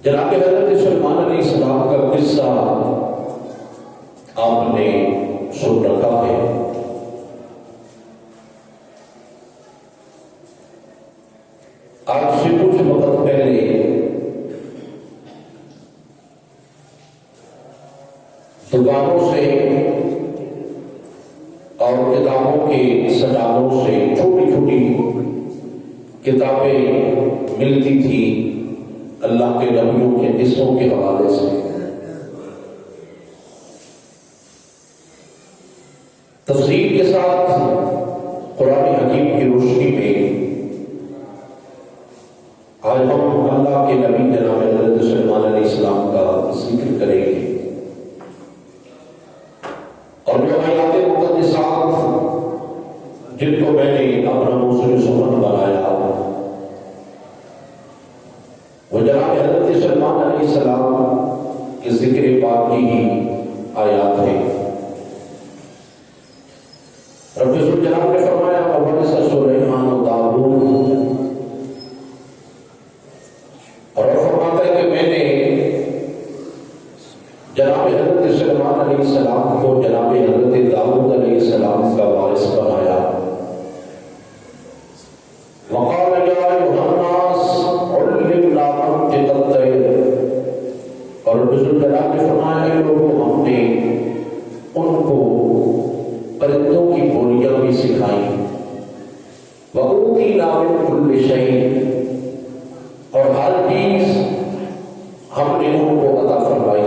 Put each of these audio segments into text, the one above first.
جناب حضرت سلیمان علیہ السلام کا قصہ آپ نے سن رکھا ہے۔ آج سے کچھ وقت پہلے دکانوں سے اور کتابوں کے سجادوں سے چھوٹی چھوٹی کتابیں ملتی تھی اللہ کے نبیوں کے قصوں کے حوالے سے۔ تفصیل کے ساتھ قرآن حکیم کی روشنی میں آج ہم اللہ کے نبی جناب حضرت سلیمان علیہ السلام کا ذکر کریں گے، اور جو آیات مقدسات جن کو میں نے اپنا موضوع سخن بنایا وہ جناب حضرت سلیمان علیہ السلام کے ذکر پاک کی ہی آیات ہیں۔ رب الجلال نے فرمایا وَوَرِثَ سُلَيْمَانُ دَاوُودَ، اور فرماتا ہے کہ میں نے جناب حضرت سلیمان علیہ السلام کو جناب حضرت داؤد علیہ السلام کا وارث بنایا۔ وَقَالَ يَا أَيُّهَا النَّاسُ عُلِّمْنَا مَنطِقَ الطَّيْرِ، اور رب الجلال نے فرمایا کہ لوگوں ہم نے ان کو پرندوں کی بولیاں بھی سکھائیں۔ وَأُوتِينَا مِن كُلِّ شَيْءٍ، اور ہر چیز ہم نے ان کو عطا فرمائی۔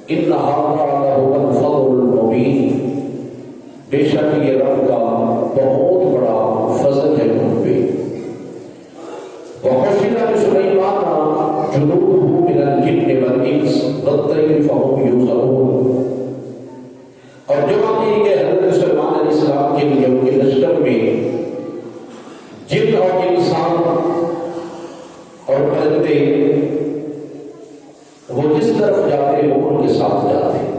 إِنَّ هَذَا لَهُوَ الْفَضْلُ الْمُبِينُ، بے شک یہ رب کا بہت بڑا فضل ہے ان پہ۔ وَحُشِرَ لِسُلَيْمَانَ جُنُودُهُ مِنَ الْجِنِّ وَالْإِنسِ وَالطَّيْرِ فَهُمْ يُوزَعُونَ، اور جمع کی کہ حضرت سلیمان علیہ السلام کے لیے ان کے لشکر میں جن اور انسان اور پرندے وہ جس طرف جاتے ہیں وہ ان کے ساتھ جاتے ہیں۔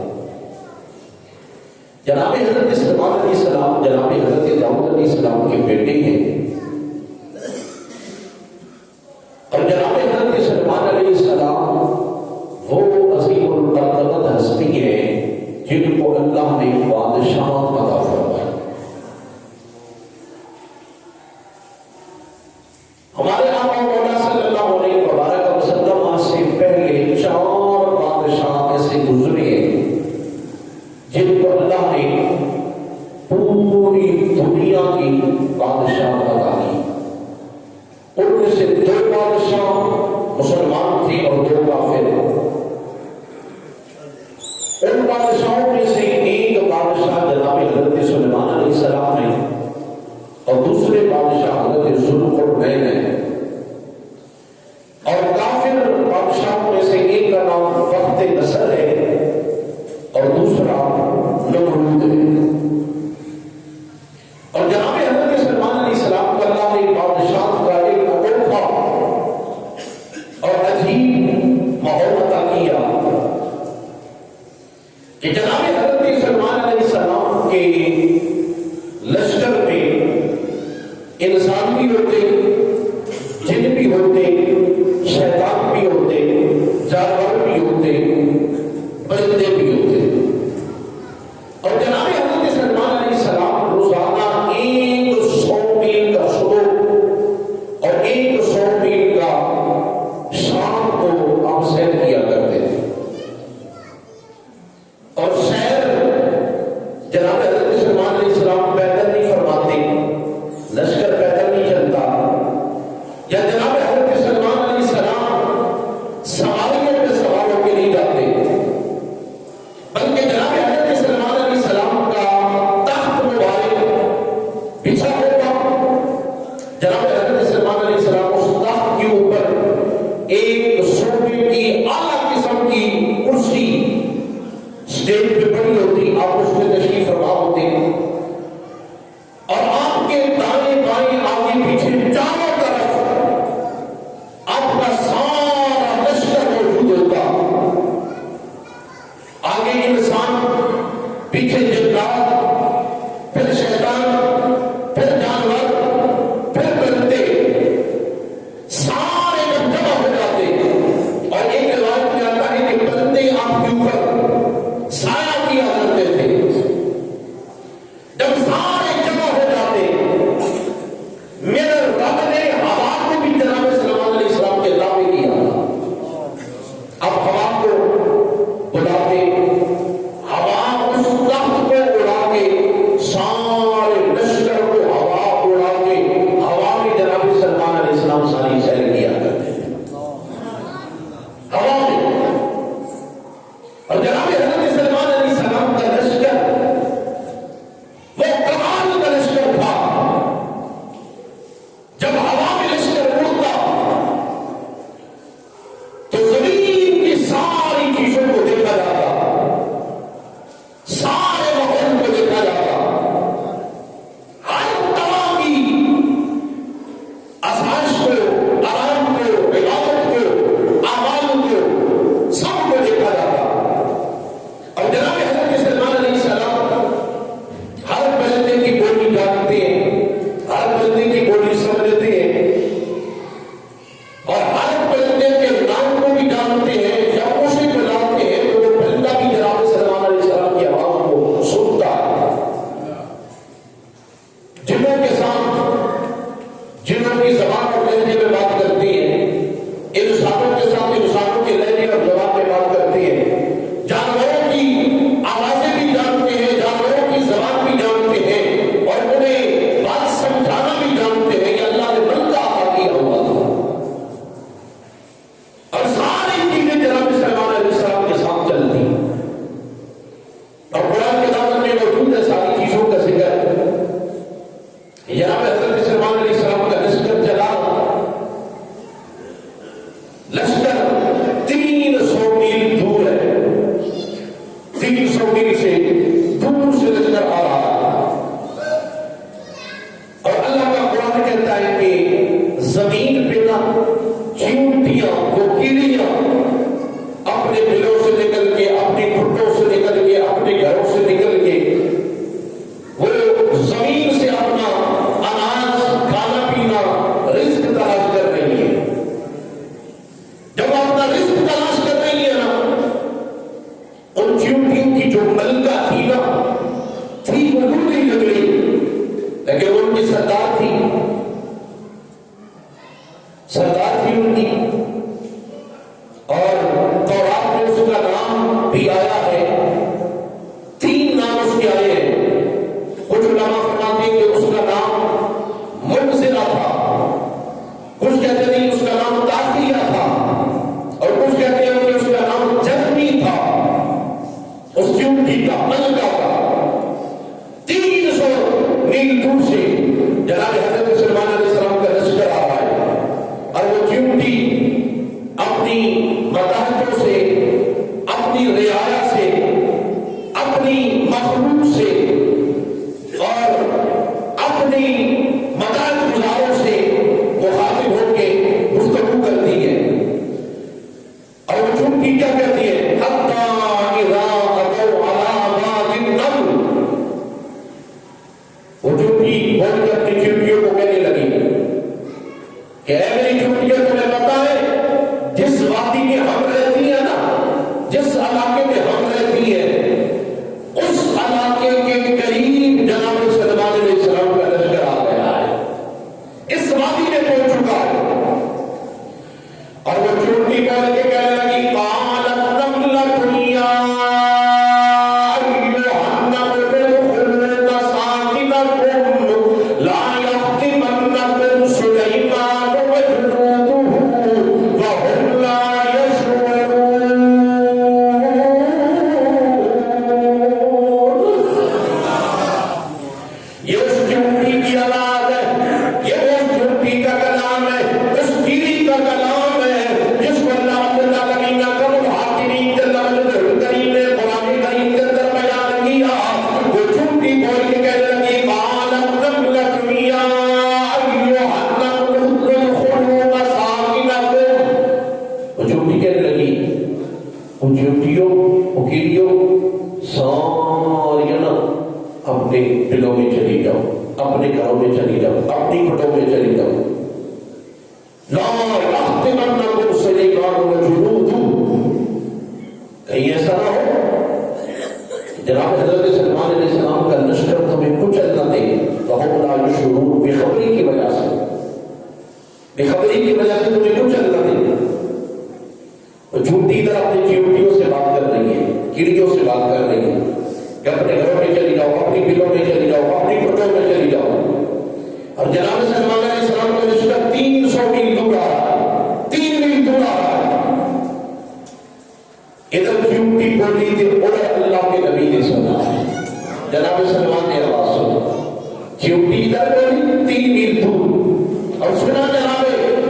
جناب حضرت سلیمان علیہ السلام جناب حضرت داؤد علیہ السلام کے بیٹے ہیں، اور جناب حضرت سلیمان علیہ السلام وہ عظیم القدر ہستی ہیں جن کو اللہ نے بادشاہت عطا فرمائی۔ ہمارے آقا مولا صلی اللہ علیہ وبارک وسلم سے پہلے 4 بادشاہ ایسے گزرے جن کو اللہ نے پوری دنیا کی بادشاہت عطا کی۔ ان میں سے 2 بادشاہ مسلمان تھے اور 2 کافر۔ ان بادشاہوں میں سے ایک بادشاہ جناب حضرت سلیمان علیہ السلام ہے اور دوسرے بادشاہ حضرت ذوالقرنین ہے، اور کافر بادشاہوں میں سے ایک کا نام بخت نصر ہے اور دوسرا نمرود ہے۔ اور جناب حضرت سلیمان علیہ السلام کا اللہ نے بادشاہت کا ایک انوکھا اور عجیب ماحول عطا کیا کہ جناب حضرت سلیمان علیہ السلام کے لشکر میں انسان بھی ہوتے، جن بھی ہوتے، شیطان بھی ہوتے، جانور بھی ہوتے، پرندے بھی ہوتے، اور جناب حضرت سلیمان علیہ السلام روزانہ 100 میل کا صبح اور 100 میل کا شام کو آپ سیر کیا کرتے تھے۔ اور سیر جناب حضرت سلیمان علیہ السلام پیدل نہیں فرماتے، لشکر پیدل نہیں چلتا، یا جناب حضرت سلیمان علیہ السلام سواریوں پہ سوار ہو کے نہیں جاتے، بلکہ جناب حضرت سلیمان علیہ السلام کا تخت مبارک بچھا ہوگا۔ جناب حضرت سلیمان علیہ السلام اس تخت کے اوپر ایک سونے کی اعلیٰ قسم کی کرسی اسٹیج پہ پڑی ہوتی، آپ اس میں تشریف فرما ہوتے، اور آپ کے دائیں بائیں آگے پیچھے چاروں طرف چیونٹیاں، وہ کیڑیاں اپنے دلوں سے نکل کے، اپنی ٹھٹوں سے نکل کے، اپنے گھروں سے نکل کے وہ زمین سے اپنا اناج، کھانا پینا، رزق تلاش کر رہی ہے۔ جب اپنا رزق تلاش کر رہی ہے نا، ان چیونٹیوں کی جو ملکہ تھی نا، تھی وہ ڈوبنے لگ رہی، لیکن ان کی سردار تھی ان کی، اور تورات میں اس کا نام بھی آیا ہے، 3 نام اس کے آئے ہیں۔ کچھ علماء فرماتے ہیں کہ اس کا نام منزلہ تھا، کچھ کہتے ہیں اس کا نام تاخیہ تھا، اور کچھ کہتے ہیں کہ اس کا نام جنبی تھا، اس چیونٹی کا، ملکہ کا۔ 300 میل دور سے جناب حضرت سلیمان علیہ السلام کا لشکر آ رہا ہے، اور وہ چیونٹی اپنی متحدوں سے، اپنی رعایا سے، اپنی مخلوق سے اور اپنی مدد گزاروں سے مخاطب ہو کے گفتگو کرتی ہے، اور وہ چیونٹی کیا کہتی ہے؟ حتی اذا اتوا علی واد النمل، وہ چیونٹی بول کے اپنی چیونٹیوں کو کہنے لگی کہ اے میری چیونٹیوں، تمہیں پتا ہے جس وادی میں ہم رہتی ہیں نا، جس علاقے میں ہم رہتی ہیں، اس علاقے کے قریب جناب سلیمان علیہ السلام کا لشکر آ گیا ہے، اس وادی میں پہنچ چکا ہے۔ اور وہ چیونٹی بول کے کہنے لگی قالت نملۃ یا ایھا النمل ادخلوا مساکنکم لا یحطمنکم سلیمان وجنودہ وهم لا یشعرون۔ یہ اس چیونٹی کی آواز ہے، یہ اس چیونٹی کا کلام ہے، اس کیڑی کا کلام ہے، جس کو اللہ رب العالمین اکرم الحاکمین جل وجلہ الکریم نے قرآن کریم کے اندر بیان کیا۔ وہ چیونٹی بول کے کہنے لگی قالت نملۃ یا ایھا النمل ادخلوا مساکنکم۔ وہ چیونٹی کہنے لگی، وہ چیونٹیوں، وہ کیڑیوں، ساریاں نا اپنے دلوں میں چلی جاؤ، اپنے گھروں میں چلی جاؤ، اپنی کھٹوں میں چلی جاؤ۔ لا یحطمنکم سلیمان وجنودہ، کہیں ایسا نہ ہو جناب حضرت سلیمان علیہ السلام کا لشکر تمہیں کچل نہ دے۔ وهم لا یشعرون، بے خبری کی وجہ سے، بے خبری کی وجہ سے تمہیں کچل نہ دے۔ وہ جھوٹی طرح اپنی چیونٹیوں سے بات کر رہی ہے، کیڑیوں سے بات کر رہی ہے کہ اپنے گھروں میں چلی جاؤ، اپنی بلوں میں چلی جاؤ، اپنی کھٹوں میں چلی جاؤ۔ اور جناب سلیمان علیہ السلام کا لشکر 300 میل دور آ رہا ہے، 3 میل دور آ رہا ہے۔ ادھر چیونٹی بول رہی تھی، ادھر اللہ کے نبی نے سنا، جناب سلیمان نے آواز سنا، چیونٹی ادھر بولی 3 میل دور، اور سنا جناب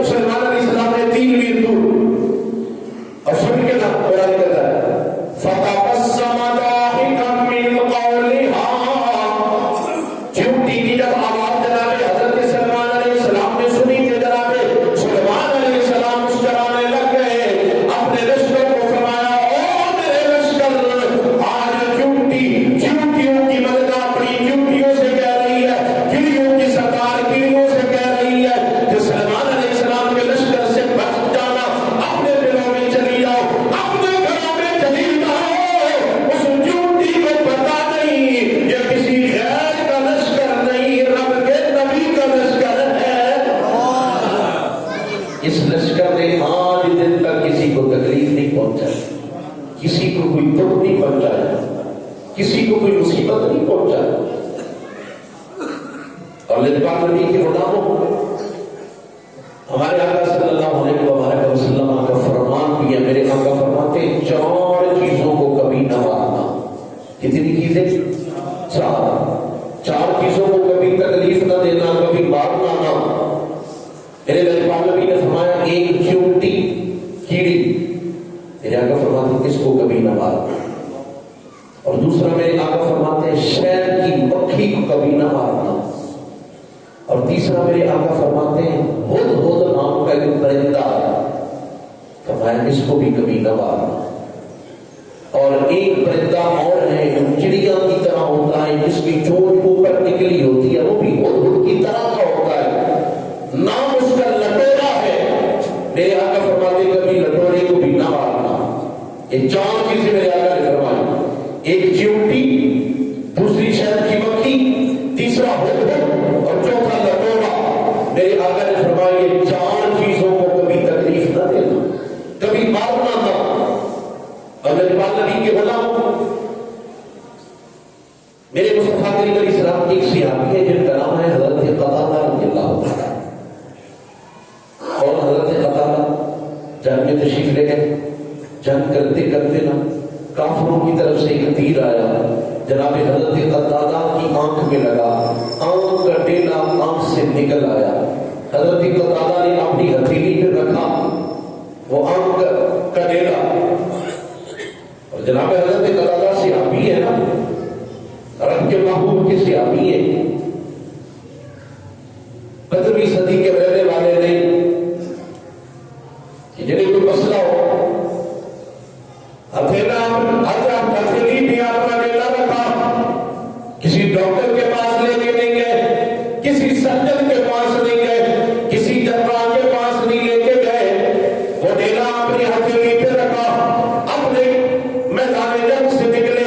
سلیمان علیہ السلام نے 3 میل دور، اور سن کے نا قرآن کہتا ہے فَتَبَسَّمَ ضَاحِكًا مِّن قَوْلِهَا، چیونٹی کی جب آواز جناب حضرت سلیمان علیہ السلام نے سنی کہ جناب سلیمان علیہ السلام مسکرانے لگ گئے، اپنے لشکر کو فرمایا او میرے لشکر، آج چیونٹیوں کی ملکہ اپنی چیونٹیوں سے کہہ رہی ہے، کیڑیوں کی سردار کیڑیوں سے کہہ رہی ہے کہ سلیمان علیہ السلام کے لشکر سے بچ جانا، اپنے دلوں میں چلی جاؤ، اپنے گھروں میں چلی جاؤ۔ اس چیونٹی کو پتا نہیں یہ کسی غیر کا لشکر نہیں، رب کے نبی کا لشکر ہے۔ اس لشکر نے آج دن تک کسی کو تکلیف نہیں پہنچائی، کسی کو کوئی دکھ نہیں پہنچایا، کسی کو کوئی مصیبت نہیں پہنچایا۔ اور پاک نبی کے غلاموں، ہمارے آقا صلی اللہ علیہ وسلم کا فرمان بھی ہے، میرے آقا فرماتے ہیں 4 چیزوں کو کبھی نہ مارنا۔ کتنی چیزیں؟ 4 چیزوں کو کبھی تکلیف نہ دینا، کبھی مارنا نہ۔ میرے پاک نبی نے فرمایا ایک چیونٹی، کیڑی، میرے آقا فرماتے ہیں اس کو کبھی نہ مارنا، اور دوسرا میرے آقا فرماتے ہیں شہد کی مکھی کو کبھی نہ مارنا، اور تیسرا میرے آقا فرماتے ہیں ہد نام کا ایک فرمایا اس کو بھی کبھی نہ مارنا. اور ایک پرندہ اور ہے جو چڑیا کی طرح ہوتا ہے, جس کی چونچ اوپر نکلی ہوتی ہے, وہ بھی ہدہد کی طرح کا ہوتا ہے, نام اس کا لٹورا ہے. میرے آقا فرماتے کبھی لٹورے کو بھی نہ مارنا. یہ چار چیزیں میرے آقا نے فرمائی, ایک چیونٹی, دوسری شہد کی مکھی, تیسرا ہدہد اور چوتھا لٹورا. میرے آقا نے فرمایا یہ چار چیزوں کو کبھی تکلیف نہ دینا, کبھی مارنا نہ. اور میرے پاس نبی کے غلام میرے مصطفیٰ کریم علیہ السلام کی ایک صحابی ہے جن کا نام ہے حضرت قتادہ رضی اللہ عنہ. اور حضرت قتادہ جنگ میں تشریف لے گئے. جنگ کرتے کرتے نا کافروں کی طرف سے ایک تیر آیا, جناب حضرت قتادہ کی آنکھ میں لگا, آنکھ کا ٹیلا آنکھ سے نکل آیا. حضرت قتادہ نے اپنی ہتھیلی پہ رکھا وہ آنکھ کا ٹیلا, اور جناب حضرت قتادہ صحابی ہے نا, رب کے محبوب کے صحابی ہے, 15ویں صدی کے رہنے والے نہیں کہ جنہیں کوئی مسئلہ ہو ہتھیلی بھی اپنا ڈیلا رکھا, کسی ڈاکٹر کے پاس لے کے نہیں گئے, کسی سرجن کے پاس نہیں گئے, کسی جراح کے پاس نہیں لے کے گئے, وہ ڈیلا اپنی ہتھیلی پہ رکھا, اپنے میدان جنگ سے نکلے,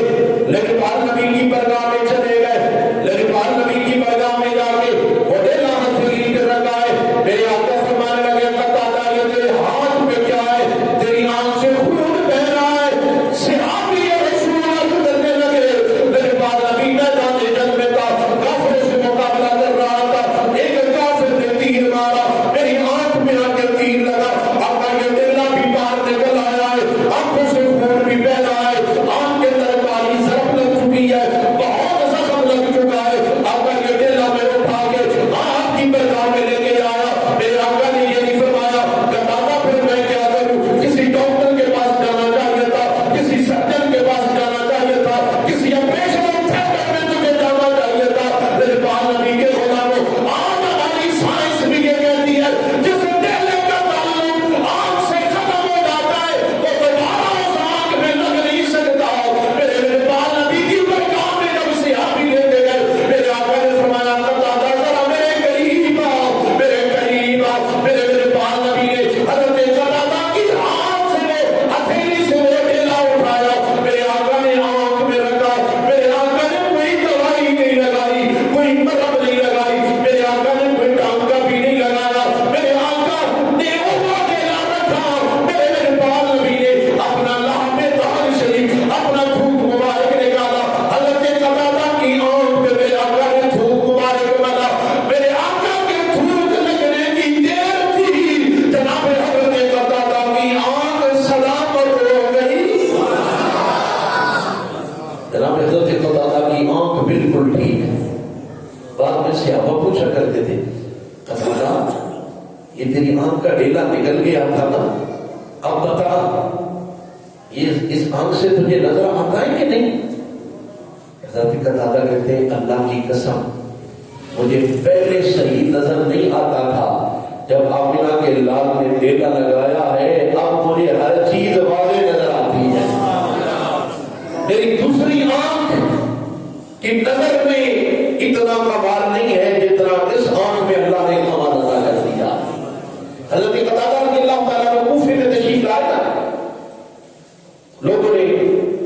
لیکن پال نبی کی برگاہ میں چلے گئے, لیکن پال نبی کی برگاہ میں جا کے وہ ڈیلا ہتھیلی پہ رکھا ہے. میرے آقا فرمانے لگے قتادہ یہ تیرے ہاتھ میں کیا ہے, تیری آنکھ سے خون بہ رہا ہے. صحابی رسول اللہ کرنے لگے, میرے پال نبی میدان جنگ میں تھا, کافروں سے مقابلہ کر رہا تھا, ایک کافر نے تیر مارا, میری آنکھ میں آ کے تیر لگا, آقا یہ ڈیلا بھی باہر نکل آیا ہے, آنکھوں سے خون بھی بہ رہا ہے, آنکھ کے اندر کالی ضرب لگ چکی ہے, بہت زخم لگ چکا ہے. آقا یہ ڈیلا میں اٹھا کے آپ کی برگاہ میں لے کے آیا. میرے آقا نے یہ نہیں فرمایا قتادہ پھر میں کیا کروں, کسی ڈاکٹر کے پاس جانا چاہیے تھا, کسی سرجن کے پاس جانا چاہیے تھا, کسی آپریشن تھیٹر میں تمہیں جانا چاہیے تھا. میرے پاس نبی کے غلاموں, آج ہماری سائنس بھی یہ کہتی ہے جس ڈیلے کا تعلق آنکھ سے ختم ہو جاتا ہے وہ دوبارہ اس آنکھ میں لگ نہیں سکتا. میرے پاس نبی کی برگاہ میں جب صحابی لے کے گئے, میرے آقا نے فرمایا قتادہ ذرا میرے قریب آؤ, میرے قریب آؤ. میرے پاس نبی نے حضرت قتادہ کی ہاتھ سے وہ ہتھیلی سے وہ ڈیلا اٹھایا, میرے آقا نے آنکھ میں رکھا. میرے آقا نے کوئی دوائی نہیں لگائی, کوئی مرہم نہیں لگائی, میرے آقا نے کوئی ٹانکا بھی نہیں لگایا. میرے آقا نے وہ ڈیلا رکھا. میرے پاس نبی نے اپنا لحم طاہر شریف, اپنا تھوک مبارک نکالا, حضرت قتادہ کی آنکھ پہ میرے آقا نے تھوک مبارک ملا. میرے آقا کے تھوک لگنے کی دیر تھی, جناب حضرت قتادہ کی آنکھ سلامت ہو گئی. جناب حضرت قتادہ کی آنکھ بالکل ٹھیک ہے. بعد میں صحابہ پوچھا کرتے تھے قتادہ یہ تیری آنکھ کا ڈیلا نکل گیا تھا نا, اب بتا یہ اس آنکھ سے تجھے نظر آتا ہے کہ نہیں. حضرت قتادہ کہتے ہیں اللہ کی قسم مجھے پہلے صحیح نظر نہیں آتا تھا, جب آمنہ کے لال نے ڈیلا لگایا ہے اب مجھے ہر چیز واضح نظر آتی ہے. میری دوسری آنکھ کی نظر میں اتنا کمال نہیں ہے جتنا اس آنکھ میں اللہ نے کمال عطا کر دیا. حضرت قتادہ رضی اللہ تعالیٰ عنہ کوفے میں تشریف لائے تھا, لوگوں نے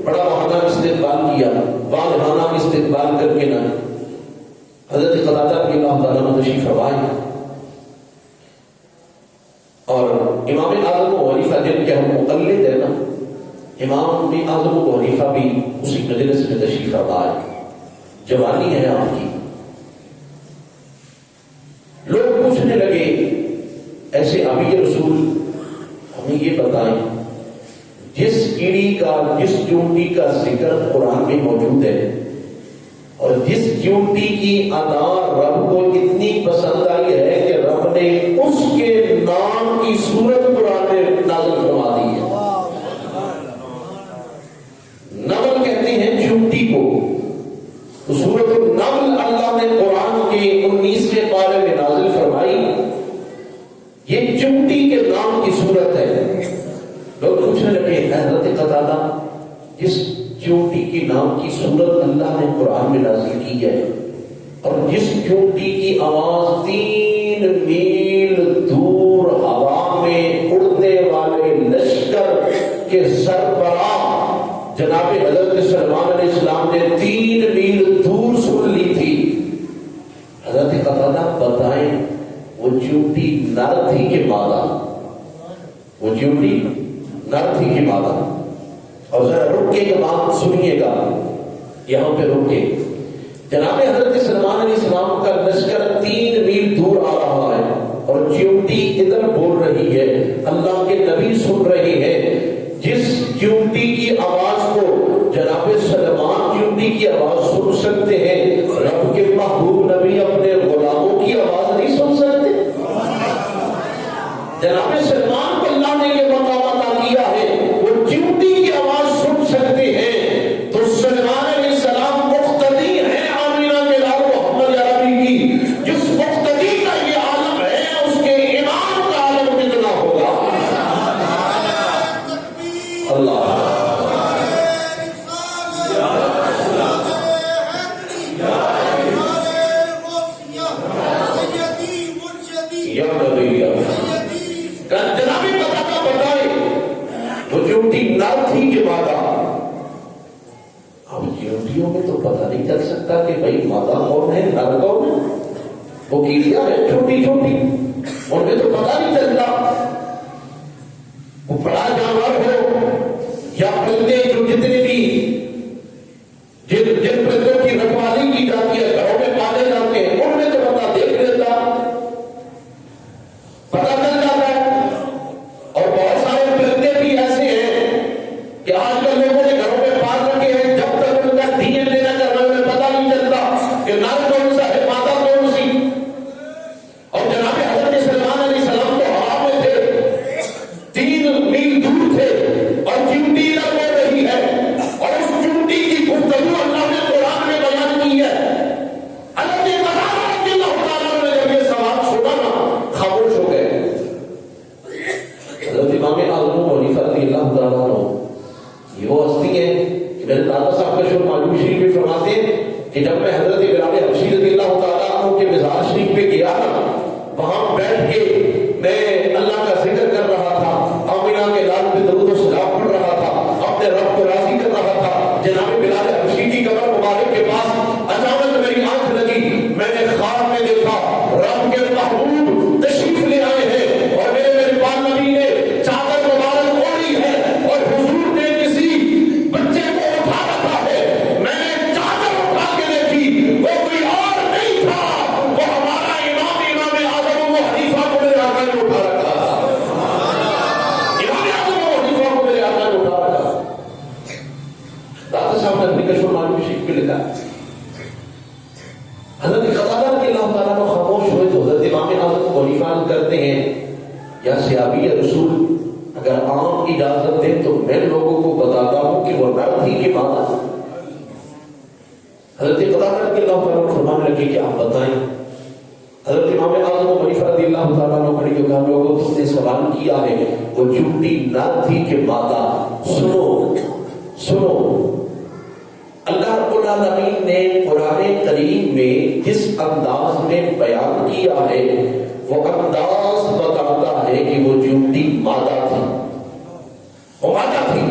بڑا بہانہ استقبال کیا, واضحانہ استقبال کر کے نہ حضرت قتادہ رضی اللہ تعالیٰ عنہ تشریف فرمائے. اور امام اعظم و خلیفہ جن کے ہم مقلد ہیں نا, امام اعظم و خلیفہ بھی اسی مجلس میں تشریف فرمائے. جوانی ہے آپ کی. لوگ پوچھنے لگے ایسے ابھی رسول ہمیں یہ بتائیں جس کیڑی کا, جس چونٹی کا ذکر قرآن میں موجود ہے اور جس چونٹی کی ادا رب کو اتنی پسند آئی ہے کہ رب نے اس کے نام کی صورت قرآن میں نازل فرما دی ہے. نمل کہتے ہیں چونٹی کو. سورۃ النمل اللہ نے قرآن کے 19ویں پارے میں نازل فرمائی. یہ چونٹی کے نام کی صورت ہے. پوچھنے لگے حضرت قتادہ جس چونٹی کی نام کی صورت اللہ نے قرآن میں نازل کی ہے اور جس چونٹی کی آواز 3 میل دور ہوا میں اڑنے والے لشکر کے سربراہ جناب حضرت سلمان علیہ السلام نے 3 میل دور سن لی تھی، حضرت قتادہ بتائیں وہ چونٹی نر تھی کہ مادہ؟ وہ چونٹی نر تھی کہ مادہ؟ اور ذرا رک کے یہ بات سنیے گا، یہاں پہ رک کے جناب حضرت سلمان علیہ السلام کا لشکر 3 میل دور آ رہا ہے اور چونٹی ادھر بول رہی ہے، اللہ کے نبی سن رہے ہیں، جس چونٹی کی آواز کو جناب سلمان چونٹی کی آواز سن سکتے ہیں، رب کے محبوب نبی اپنے غلاموں کی آواز نہیں سن سکتے؟ جناب سلمان کو اللہ نے یہ مقام عطا کیا ہے، وہ چونٹی کی آواز سن سکتے ہیں، تو سلمان علیہ السلام مقتدی ہیں آمینہ کے لال محمد عربی کی، جس مقتدی کا یہ عالم ہے اس کے امام کا عالم کتنا ہوگا؟ اللہ جنابی قتادہ بتائے وہ چونٹی نر تھی کہ مادہ؟ اب چونٹیوں میں تو پتہ نہیں چل سکتا کہ بھائی مادہ کون ہے نر کون ہے، وہ کیڑیاں ہیں چھوٹی چھوٹی، ان میں تو پتہ نہیں چلتا، وہ بڑا جانور ہو یا پرندے جو جتنے بھی جن پرندوں کی رکھوالی کی جاتی ہے گھروں میں پالے جاتے ہیں ان میں تو بندہ دیکھ لیتا، پتہ چل جاتا ہے۔ اور بہت سارے پرندے بھی ایسے ہیں کہ آج کل لوگوں نے گھروں میں پال رکھے ہیں، جب تک ان کا ڈی این اے نہ کرنے میں پتہ نہیں چلتا کہ نر کون سا ہے مادہ کون سی۔ اور جناب حضرت سلمان علیہ السلام تو ہوا میں تھے، 3 میل دور تھے اور چونٹی ادھر بول رہی ہے، اور اس چونٹی کی گفتگو اللہ نے قرآن میں بیان کی ہے۔ حضرت قتادہ رضی اللہ تعالیٰ عنہ نے جب یہ سوال سنا نا خاموش ہو گئے۔ حضرت امام اعظم ابو حنیفہ رضی اللہ تعالیٰ عنہ یہ وہ ہستی ہے کہ میرے دادا صاحب کا شعر معلوم شریف میں فرماتے ہیں کہ جب میں حضرت بلال حبشی رضی اللہ تعالیٰ عنہ کے مزار شریف پہ گیا نا، وہاں بیٹھ کے میں اللہ کا ذکر کر رہا تھا، آمینہ کے لال پہ درود و سلام پڑھ رہا تھا، اپنے رب کو راضی کر رہا تھا، جناب بلال حبشی کی قبر مبارک کے پاس اچانک میری آنکھ لگی، میں نے خواب میں دیکھا رب کے محبوب تشریف لے آئے ہیں اور میرے مہربان نبی نے چادر مبارک اوڑھی ہے اور حضور نے کسی بچے کو اٹھا رکھا ہے، میں نے چادر اٹھا کے دیکھی، وہ کوئی اور نہیں تھا، وہ ہمارا امام اعظم ابو حنیفہ کو میرے آقا نے اٹھا رکھا، امام اعظم ابو حنیفہ کو میرے آقا نے اٹھا رکھا۔ دادا صاحب نے اپنی کشف معلوم شریف پہ لکھا، حضرت قتادہ رضی اللہ تعالیٰ کو خاموش ہوئے تو حضرت امام اعظم ابو حنیفہ کرتے ہیں یا صحابی رسول اگر عام اجازت دیں تو میں لوگوں کو بتاتا ہوں کہ وہ نر تھی کہ مادہ؟ حضرت قتادہ رضی اللہ تعالیٰ کو فرمانے لگے کہ آپ بتائیں۔ حضرت امام اعظم ابو حنیفہ رضی اللہ تعالیٰ عنہ نے کہا لوگوں تم نے سوال کیا ہے وہ چونٹی نر تھی کہ مادہ؟ سنو سنو، اللہ رب العالمین نے قرآن کریم میں جس انداز میں بیان کیا ہے وہ انداز بتاتا ہے کہ وہ چونٹی مادہ تھی، وہ مادہ تھی۔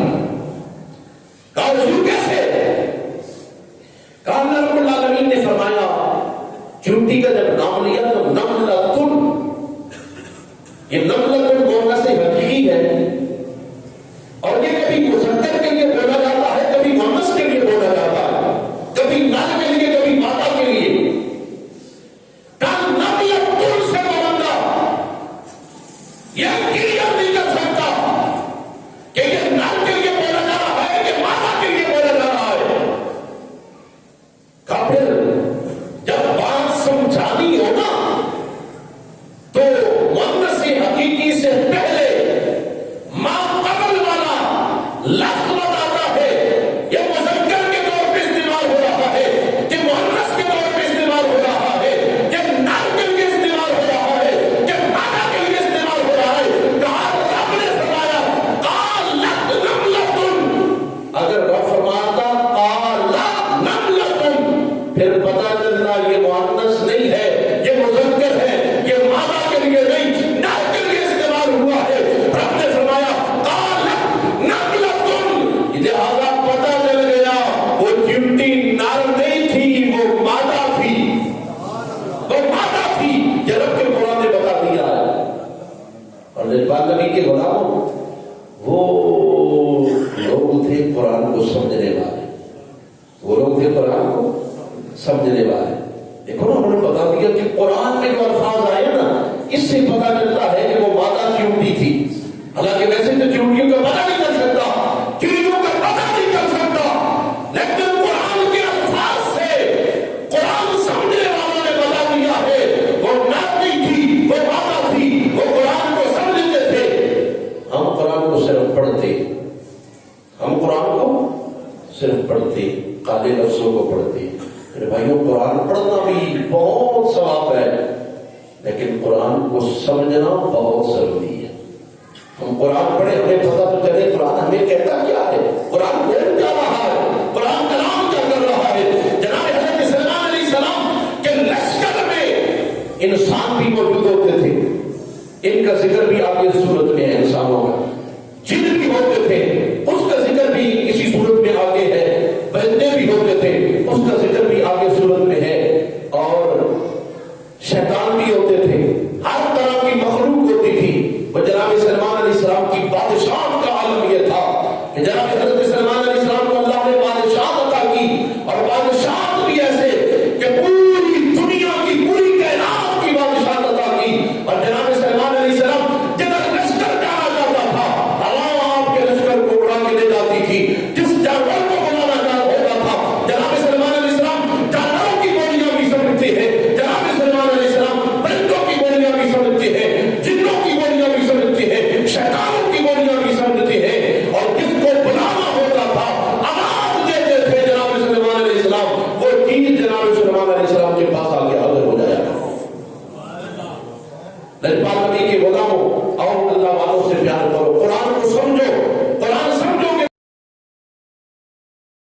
کہا حضور کیسے؟ کہا اللہ رب العالمین نے فرمایا چونٹی کا جب نام لیا تو نملۃ، یہ نملۃ مؤنث حقیقی ہے اور یہ کبھی مذکر کے لیے بولا جاتا ہے، کبھی مؤنث کے لیے بولا جاتا ہے، کبھی نر کے لیے کبھی مادہ کے لیے۔ نملۃ سے بولنا یہ کلیئر نہیں کر سکتا کہ یہ نر کے لیے بولا جا رہا ہے کہ مادہ کے لیے بولا جا رہا ہے۔ پھر جب بات سمجھانی ہو نا تو مؤنث حقیقی سے پہلے ما قبل والا لفظ بتاتا ہے یہ مذکر کے طور پہ استعمال ہو رہا ہے کہ مؤنث کے طور پہ استعمال ہو رہا ہے کہ نر کے لیے استعمال ہو رہا ہے کہ مادہ کے لیے استعمال ہو رہا ہے۔ کہا رب نے فرمایا کے غلاموں، وہ لوگ تھے قرآن کو سمجھنے والے، وہ لوگ تھے قرآن کو سمجھنے والے۔ دیکھو نا، انہوں نے بتا دیا کہ قرآن میں جو الفاظ آئے نا، اس سے پتا چلتا ہے کہ وہ مادہ چیونٹی تھی، حالانکہ ویسے تو چیونٹیوں کا پتا نہیں کر سکتا، چیونٹیوں کا پتا نہیں کر سکتا، لیکن قرآن کے الفاظ سے قرآن سمجھنے والوں نے بتا دیا ہے وہ نادی تھی، وہ مادہ تھی، وہ قرآن کو سمجھتے تھے۔ ہم قرآن کو صرف پڑھتے، ہم قرآن کو صرف پڑھتے، قاعدے لفظوں کو پڑھتے۔ میرے بھائیوں، قرآن پڑھنا بھی بہت ثواب ہے، لیکن قرآن کو سمجھنا بہت ضروری ہے۔ ہم قرآن پڑھیں، ہمیں پتہ تو چلے قرآن ہمیں کہتا کیا ہے، قرآن بول کیا رہا ہے، قرآن کلام کیا کر رہا ہے۔ جناب حضرت سلیمان علیہ السلام کے لشکر میں انسان بھی موجود ہوتے تھے، ان کا ذکر بھی آگے صورت میں ہے، انسانوں کا جن بھی ہوتے تھے اس کا ذکر بھی اسی صورت میں آگے ہے، بندے بھی ہوتے تھے اس کا ذکر بھی آگے صورت میں ہے، اور شیطان بھی ہوتے تھے، ہر طرح کی مخلوق ہوتی تھی۔ وہ جناب سلیمان علیہ السلام کی بادشاہت کا عالم یہ تھا کہ جناب حضرت سلیمان علیہ السلام کو اللہ نے بادشاہت عطا کی، اور بادشاہت بھی ایسے کہ پوری دنیا کی، پوری کائنات کی بادشاہت عطا کی۔ اور جناب سلیمان علیہ السلام جدھر لشکر جانا چاہتا تھا، ہوا آپ کے لشکر کو اڑا کے لے جاتی تھی، جس جانور کو بلانا ہوتا تھا جناب سلیمان علیہ السلام جانوروں کی بولیاں بھی سمجھتے ہیں، جناب سلیمان علیہ السلام پرندوں کی بولیاں بھی سمجھتے ہیں، جنوں کی بولیاں بھی سمجھتے ہیں، شیطانوں کی بولیاں بھی سمجھتے ہیں، اور جس کو بلانا ہوتا تھا آواز دیتے تھے جناب سلیمان علیہ السلام، وہ چیز جناب سلیمان علیہ السلام کے پاس آگے حاضر ہو جایا تھا۔ پاک نبی کے غلاموں، اور اللہ والوں سے پیار کرو۔